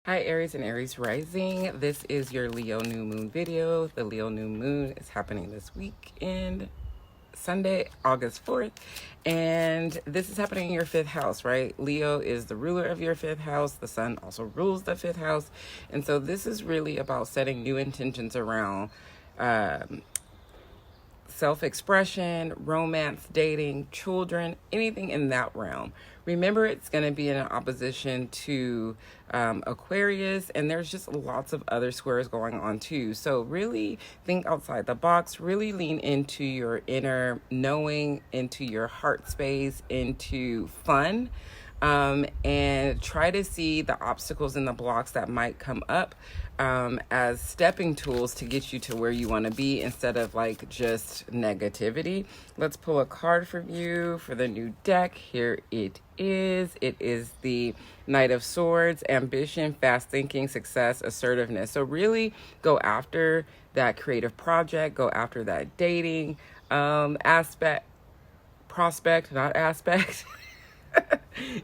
Hi Aries and Aries rising. This is your Leo new moon video. The Leo new moon is happening this weekend, Sunday, August 4th. And this is happening in your fifth house, right? Leo is the ruler of your fifth house. The sun also rules the fifth house. And so this is really about setting new intentions around self-expression, romance, dating, children, anything in that realm. Remember, it's going to be in opposition to Aquarius, and there's just lots of other squares going on too. So really think outside the box, really lean into your inner knowing, into your heart space, into fun. And try to see the obstacles and the blocks that might come up as stepping tools to get you to where you want to be instead of like just negativity. Let's pull a card for you for the new deck. Here it is. It is the Knight of Swords, ambition, fast thinking, success, assertiveness. So really go after that creative project, go after that dating prospect, not aspect.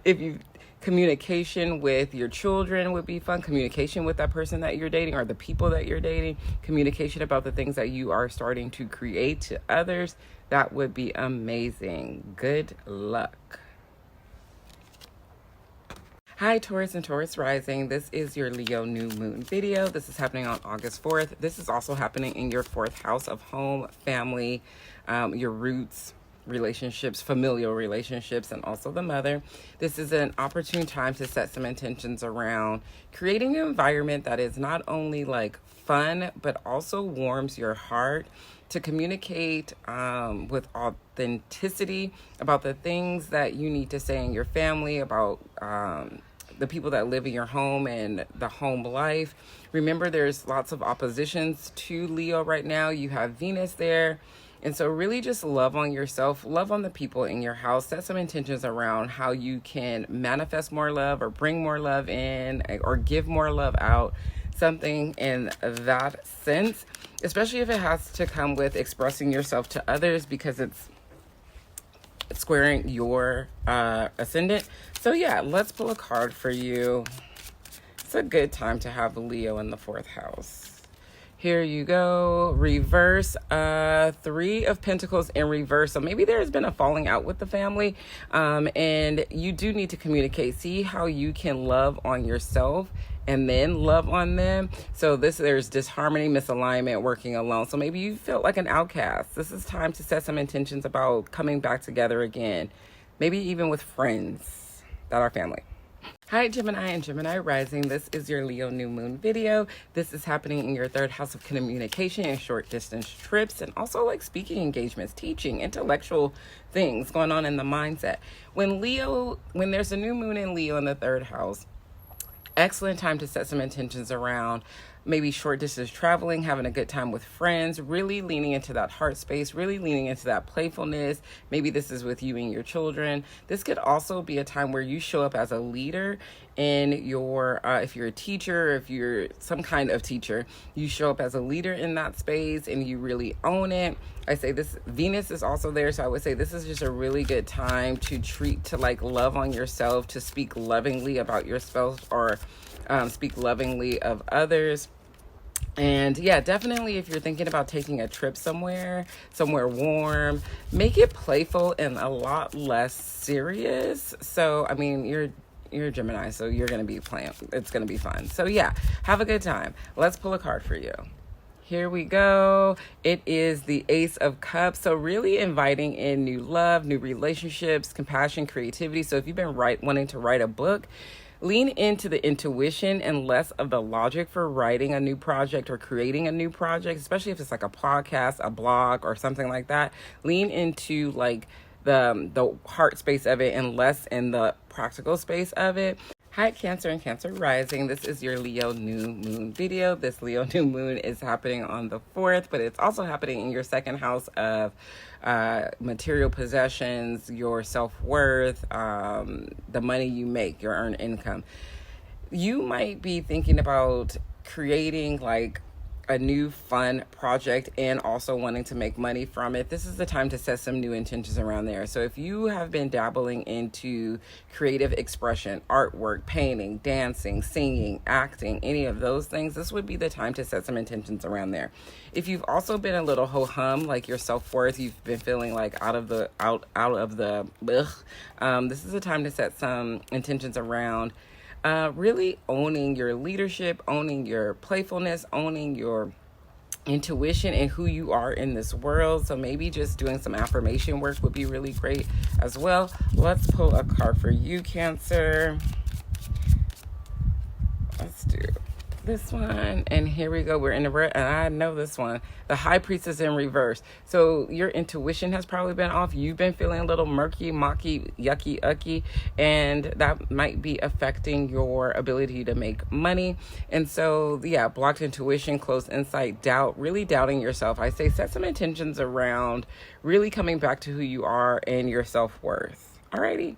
If you communication with your children would be fun, communication with that person that you're dating or the people that you're dating, communication about the things that you are starting to create to others, that would be amazing. Good luck. Hi Taurus and Taurus rising. This is your Leo new moon video. This is happening on August 4th. This is also happening in your fourth house of home, family, your roots, relationships, familial relationships, and also the mother. This is an opportune time to set some intentions around creating an environment that is not only like fun, but also warms your heart, to communicate with authenticity about the things that you need to say in your family, about the people that live in your home and the home life. Remember, there's lots of oppositions to Leo right now. You have Venus there. And so really just love on yourself, love on the people in your house, set some intentions around how you can manifest more love or bring more love in or give more love out, something in that sense, especially if it has to come with expressing yourself to others because it's squaring your ascendant. So yeah, let's pull a card for you. It's a good time to have Leo in the fourth house. Here you go. Reverse, 3 of Pentacles in reverse. So maybe there's been a falling out with the family, and you do need to communicate. See how you can love on yourself and then love on them. So there's disharmony, misalignment, working alone. So maybe you felt like an outcast. This is time to set some intentions about coming back together again. Maybe even with friends that are family. Hi Gemini and Gemini rising. This is your Leo new moon video. This is happening in your third house of communication and short distance trips, and also like speaking engagements, teaching, intellectual things going on in the mindset. When there's a new moon in Leo in the third house, excellent time to set some intentions around maybe short distance traveling, having a good time with friends, really leaning into that heart space, really leaning into that playfulness. Maybe this is with you and your children. This could also be a time where you show up as a leader in your, if you're a teacher, if you're some kind of teacher, you show up as a leader in that space and you really own it. I say this, Venus is also there. So I would say this is just a really good time to like love on yourself, to speak lovingly about yourself or speak lovingly of others. And yeah, definitely if you're thinking about taking a trip somewhere warm, make it playful and a lot less serious. So, I mean, you're Gemini, so you're going to be playing. It's going to be fun. So yeah, have a good time. Let's pull a card for you. Here we go. It is the Ace of Cups. So really inviting in new love, new relationships, compassion, creativity. So if you've been wanting to write a book, lean into the intuition and less of the logic for writing a new project or creating a new project, especially if it's like a podcast, a blog, or something like that. Lean into like the heart space of it and less in the practical space of it. Hi Cancer and Cancer rising. This is your Leo new moon video. This Leo new moon is happening on the 4th, but it's also happening in your second house of material possessions, your self-worth, the money you make, your earned income. You might be thinking about creating like a new fun project and also wanting to make money from it, this is the time to set some new intentions around there. So if you have been dabbling into creative expression, artwork, painting, dancing, singing, acting, any of those things, this would be the time to set some intentions around there. If you've also been a little ho-hum, like your self-worth, you've been feeling like out of the this is the time to set some intentions around really owning your leadership, owning your playfulness, owning your intuition and who you are in this world. So maybe just doing some affirmation work would be really great as well. Let's pull a card for you, Cancer. Let's do this one, and here we go. We're in the and I know this one. The High Priestess in reverse. So your intuition has probably been off. You've been feeling a little murky, mucky, yucky, ucky, and that might be affecting your ability to make money. And so, yeah, blocked intuition, closed insight, doubt, really doubting yourself. I say set some intentions around really coming back to who you are and your self-worth. Alrighty.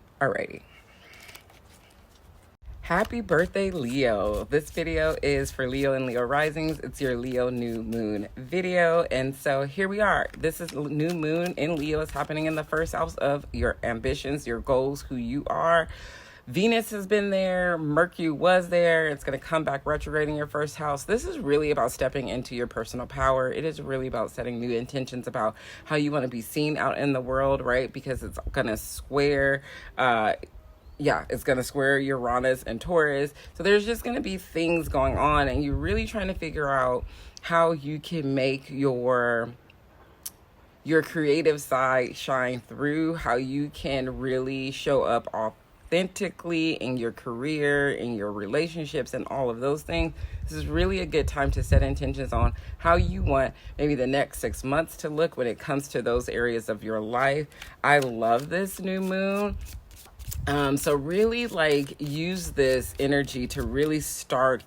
Happy birthday, Leo. This video is for Leo and Leo risings. It's your Leo new moon video. And so here we are. This is new moon in Leo. It's happening in the first house of your ambitions, your goals, who you are. Venus has been there. Mercury was there. It's going to come back retrograde in your first house. This is really about stepping into your personal power. It is really about setting new intentions about how you want to be seen out in the world, right? Because it's going to square, it's going to square Uranus and Taurus. So there's just going to be things going on, and you're really trying to figure out how you can make your creative side shine through, how you can really show up authentically in your career, in your relationships, and all of those things. This is really a good time to set intentions on how you want maybe the next 6 months to look when it comes to those areas of your life. I love this new moon. So really use this energy to really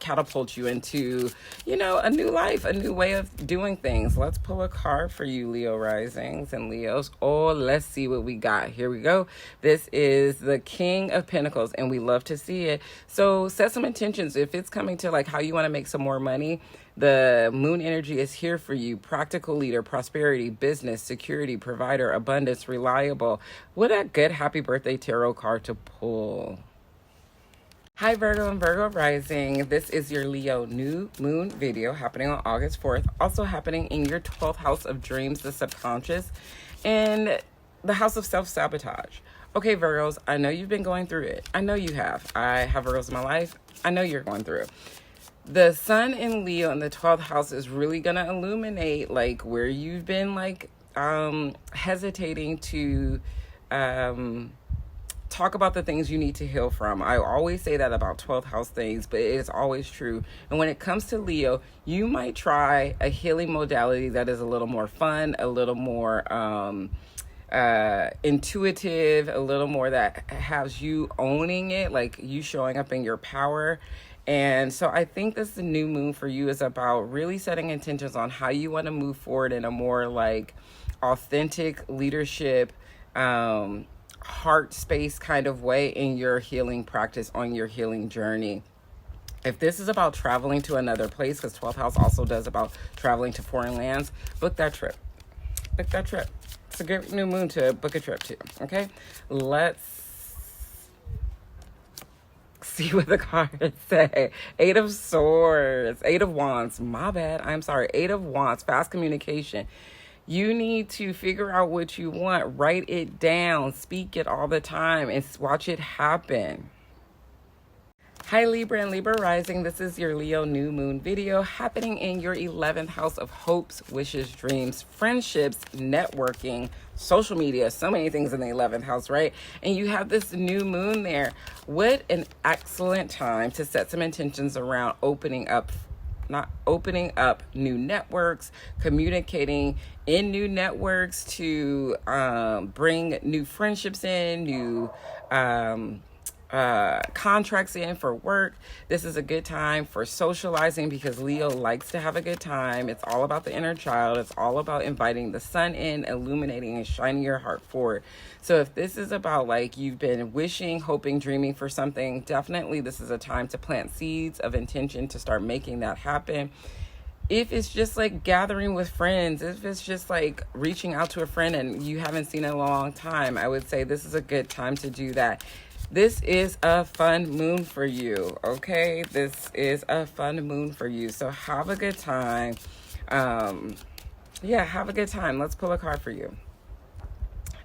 catapult you into, a new life, a new way of doing things. Let's pull a card for you, Leo risings and Leos. Oh, let's see what we got. Here we go. This is the King of Pentacles, and we love to see it. So set some intentions. If it's coming to how you want to make some more money, the moon energy is here for you. Practical leader, prosperity, business, security, provider, abundance, reliable. What a good happy birthday tarot card to pull. Hi, Virgo and Virgo rising. This is your Leo new moon video happening on August 4th. Also happening in your 12th house of dreams, the subconscious, and the house of self-sabotage. Okay, Virgos, I know you've been going through it. I know you have. I have Virgos in my life. I know you're going through it. The sun in Leo in the 12th house is really going to illuminate where you've been hesitating to talk about the things you need to heal from. I always say that about 12th house things, but it is always true. And when it comes to Leo, you might try a healing modality that is a little more fun, a little more intuitive, a little more that has you owning it, you showing up in your power. And so I think this new moon for you is about really setting intentions on how you want to move forward in a more authentic leadership, heart space kind of way in your healing practice, on your healing journey. If this is about traveling to another place, because 12th house also does about traveling to foreign lands, book that trip. It's a good new moon to book a trip to. Okay, let's see what the cards say. 8 of Swords, 8 of Wands. My bad. I'm sorry. 8 of Wands. Fast communication. You need to figure out what you want. Write it down. Speak it all the time and watch it happen. Hi, Libra and Libra rising. This is your Leo new moon video happening in your 11th house of hopes, wishes, dreams, friendships, networking, social media, so many things in the 11th house, right? And you have this new moon there. What an excellent time to set some intentions around opening up new networks, communicating in new networks to bring new friendships in, new contracts in for work. This is a good time for socializing because Leo likes to have a good time. It's all about the inner child. It's all about inviting the sun in, illuminating and shining your heart forward. So if this is about you've been wishing, hoping, dreaming for something, definitely this is a time to plant seeds of intention to start making that happen. if it's just like gathering with friends, if it's just like reaching out to a friend and you haven't seen in a long time, I would say this is a good time to do that. This is a fun moon for you, okay? This is a fun moon for you. So have a good time. Yeah, have a good time. Let's pull a card for you.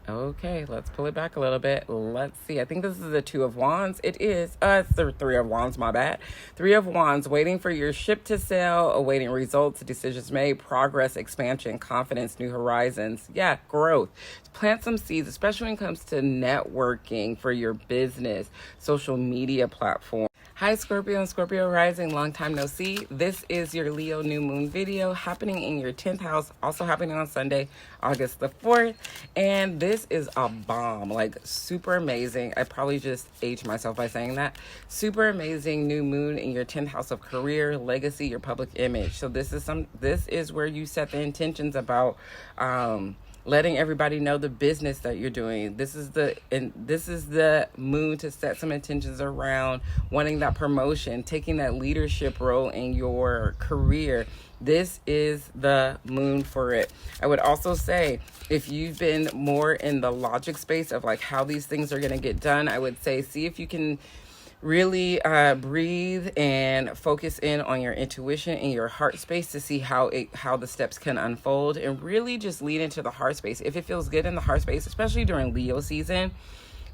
Okay, let's pull it back a little bit. Let's see. I think this is the Two of Wands. It is. It's the Three of Wands, my bad. Three of Wands, waiting for your ship to sail, awaiting results, decisions made, progress, expansion, confidence, new horizons. Yeah, growth. Plant some seeds, especially when it comes to networking for your business, social media platform. Hi, Scorpio and Scorpio rising, long time no see. This is your Leo new moon video happening in your 10th house, also happening on Sunday, August the 4th. And this is a bomb, like super amazing. I probably just aged myself by saying that. Super amazing new moon in your 10th house of career, legacy, your public image. So this is where you set the intentions about letting everybody know the business that you're doing. This is the moon to set some intentions around wanting that promotion, taking that leadership role in your career. This is the moon for it. I would also say, if you've been more in the logic space of like how these things are going to get done, I would say see if you can really breathe and focus in on your intuition and your heart space to see how the steps can unfold, and really just lead into the heart space. If it feels good in the heart space, especially during Leo season,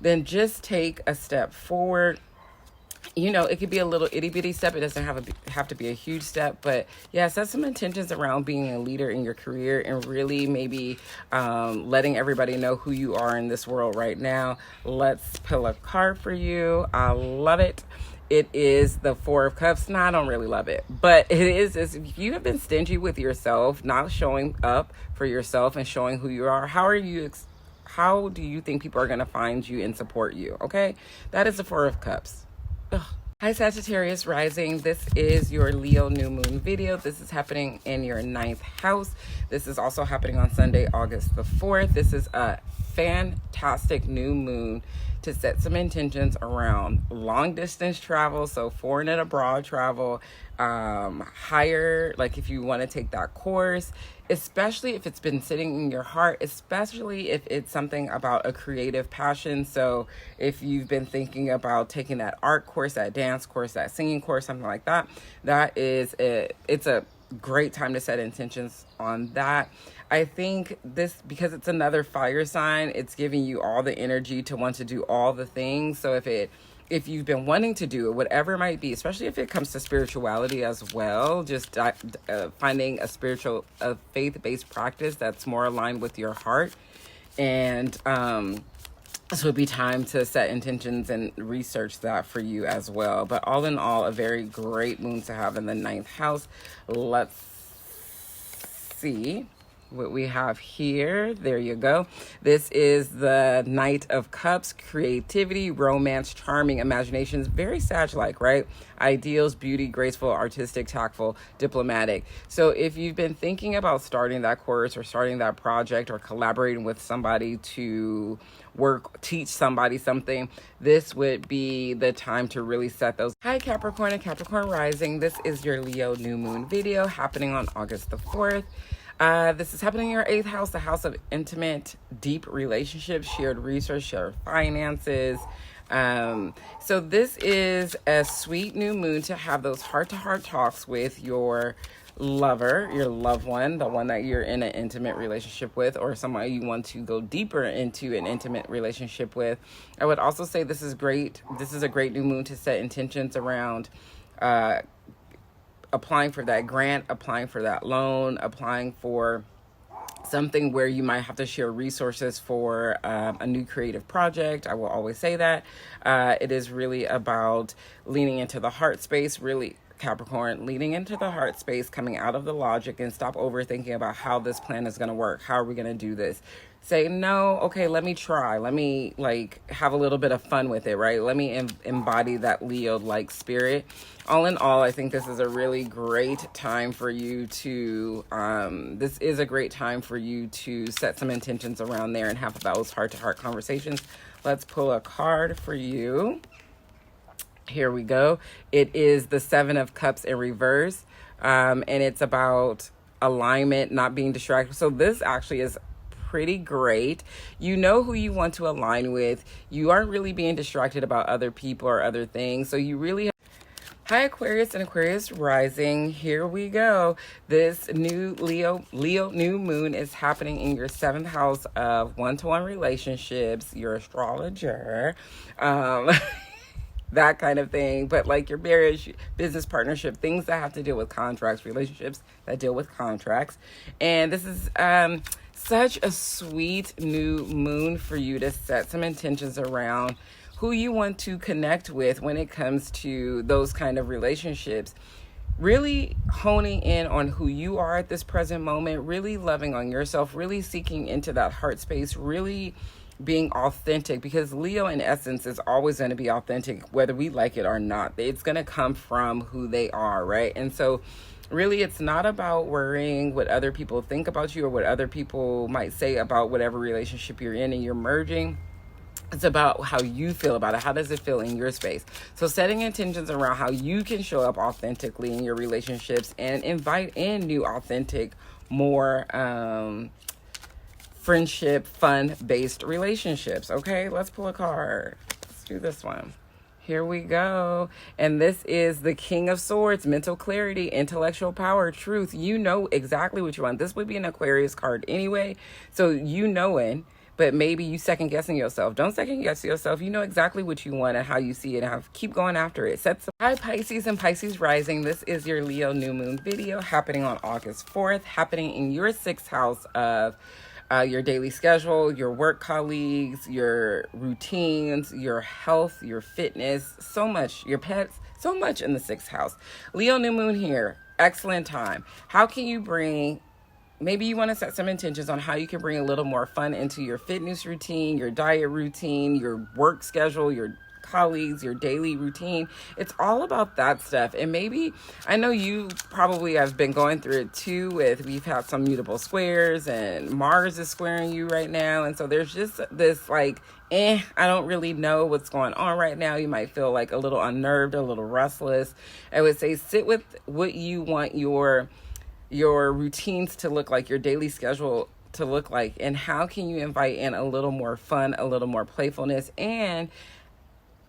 then just take a step forward. You know, it could be a little itty bitty step. It doesn't have to be a huge step, but yeah, set some intentions around being a leader in your career and really maybe letting everybody know who you are in this world right now. Let's pull a card for you. I love it. It is the Four of Cups. No, I don't really love it, but it is if you have been stingy with yourself, not showing up for yourself and showing who you are, how do you think people are going to find you and support you? Okay, that is the Four of Cups. Ugh. Hi, Sagittarius rising. This is your Leo new moon video. This is happening in your 9th house. This is also happening on Sunday, August the 4th. This is a fantastic new moon to set some intentions around long distance travel, so foreign and abroad travel, higher, like if you want to take that course, especially if it's been sitting in your heart, especially if it's something about a creative passion. So if you've been thinking about taking that art course, that dance course, that singing course, something like that, it's a great time to set intentions on that. I think this, because it's another fire sign, it's giving you all the energy to want to do all the things. So if you've been wanting to do it, whatever it might be, especially if it comes to spirituality as well, just finding a faith-based practice that's more aligned with your heart. And this would be time to set intentions and research that for you as well. But all in all, a very great moon to have in the 9th house. Let's see what we have here. There you go. This is the Knight of Cups, creativity, romance, charming, imaginations, very Sag-like, right? Ideals, beauty, graceful, artistic, tactful, diplomatic. So if you've been thinking about starting that course or starting that project or collaborating with somebody to teach somebody something, this would be the time to really set those. Hi, Capricorn and Capricorn rising. This is your Leo new moon video happening on August the 4th. This is happening in your 8th house, the house of intimate, deep relationships, shared research, shared finances. So this is a sweet new moon to have those heart-to-heart talks with your lover, your loved one, the one that you're in an intimate relationship with, or someone you want to go deeper into an intimate relationship with. I would also say this is great. This is a great new moon to set intentions around applying for that grant, applying for that loan, applying for something where you might have to share resources for a new creative project. I will always say that. It is really about leaning into the heart space, really, Capricorn, leaning into the heart space, coming out of the logic and stop overthinking about how this plan is going to work. How are we going to do this? Say, no, okay, let me try. Let me have a little bit of fun with it, right? Let me embody that Leo-like spirit. All in all, I think this is a really great time for you to, set some intentions around there and have those heart-to-heart conversations. Let's pull a card for you. Here we go. It is the Seven of Cups in reverse. And it's about alignment, not being distracted. So this actually is pretty great. You know who you want to align with. You aren't really being distracted about other people or other things. So you really... Hi Aquarius and Aquarius rising. Here we go. This new Leo new moon is happening in your 7th house of one-to-one relationships, your astrologer. That kind of thing, but like your marriage, business partnership, things that have to deal with contracts, relationships that deal with contracts. And this is such a sweet new moon for you to set some intentions around who you want to connect with when it comes to those kind of relationships. Really honing in on who you are at this present moment, really loving on yourself, really seeking into that heart space, really being authentic, because Leo in essence is always going to be authentic, whether we like it or not. It's going to come from who they are, right? And so really it's not about worrying what other people think about you or what other people might say about whatever relationship you're in and you're merging. It's about how you feel about it. How does it feel in your space? So setting intentions around how you can show up authentically in your relationships and invite in new authentic, more friendship, fun-based relationships. Okay, let's pull a card. Let's do this one. Here we go. And this is the King of Swords, mental clarity, intellectual power, truth. You know exactly what you want. This would be an Aquarius card anyway. So you knowing, but maybe you second guessing yourself. Don't second guess yourself. You know exactly what you want and how you see it, and keep going after it. Hi Pisces and Pisces rising. This is your Leo new moon video happening on August 4th, happening in your 6th house of your daily schedule, your work colleagues, your routines, your health, your fitness, so much, your pets, so much in the 6th house. Leo new moon here. Excellent time. How can you bring... Maybe you want to set some intentions on how you can bring a little more fun into your fitness routine, your diet routine, your work schedule, your colleagues, your daily routine. It's all about that stuff. And maybe, I know you probably have been going through it too we've had some mutable squares and Mars is squaring you right now. And so there's just this like, I don't really know what's going on right now. You might feel like a little unnerved, a little restless. I would say sit with what you want your routines to look like, your daily schedule to look like, and how can you invite in a little more fun, a little more playfulness, and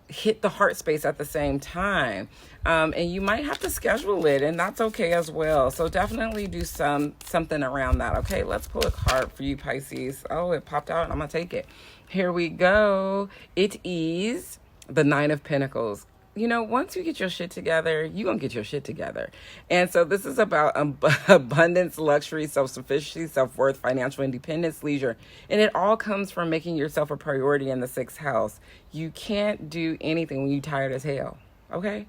hit the heart space at the same time. And you might have to schedule it, and that's okay as well. So definitely do something around that. Okay, let's pull a card for you Pisces. Oh, it popped out. I'm gonna take it. Here we go. It is the Nine of Pentacles. You know, once you get your shit together, you're going to get your shit together. And so this is about abundance, luxury, self-sufficiency, self-worth, financial independence, leisure. And it all comes from making yourself a priority in the 6th house. You can't do anything when you're tired as hell. Okay?